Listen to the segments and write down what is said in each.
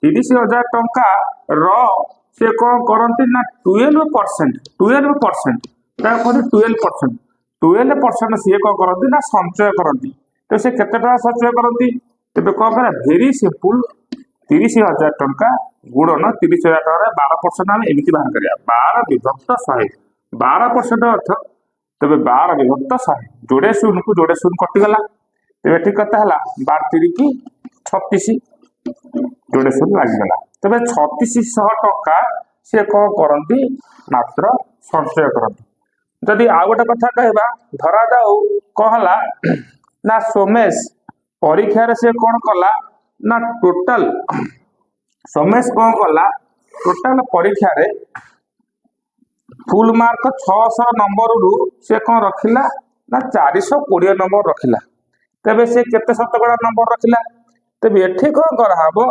30,000 टंका से कौन करती ना 12% 12% सी कौन करती ना संचय करती। तो से केते टका संचय करती तेज कौन कर भेरी सिंपल 30,000 टंका गुणन 30,000 टकर 12% आम एमती बाहर करिया 12 विभक्त 100 12% अर्थ तेज 12 विभक्त 100 जोड़े शून्य को जोड़े शून्य कटिगला तेज ठीक कता है 12 की 36 जोड़े शून्य लगिगला तेज 3600 टंका सी कौन करती मात्र संचय करती। जदि आ गोटे कथा कहवा धरा जाऊ कौन है ना सोमेश परीक्षा से कौन कला ना टोटाल सोमेश कौन कला टोटाल परीक्षा रे फुल मार्क 600 नंबर रु से कौन रखिला ना 420 नंबर रखिला। तेबे से केते शतकड़ा नंबर रखिला तेबे एठी कौन कराहबो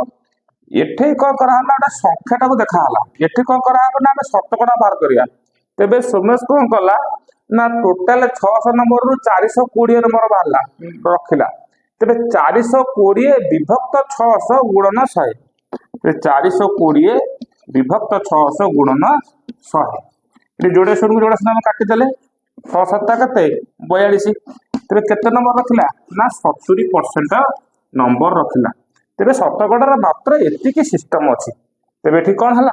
एठी कौन कराहला ना संख्याटा को देखाहला एठी कौन कराहबो ना हमें शतकड़ा बाहर करिया। तेबे सोमेश कौन कला ना टोटाल 600 नंबर रु 420 नंबर बाहरला रखिला। तेबे 420 विभक्त 600 गुणन 100 420 विभक्त 600 गुणन 100 ये जोड़े शून्य जोड़े शून्य काटिदेले 6 7 केते 42 तेरे केते नंबर रखिला ना 70% नंबर रखिला। तेरे शतकड़ार मात्र एतिकी सिस्टम अच्छी तेरे ठीक कौन है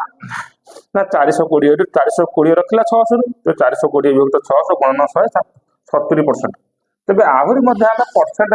ना 420 रखिला 600 तो 420 विभक्त 600 गुणन 100 70%। तेरे आहरी परसेंट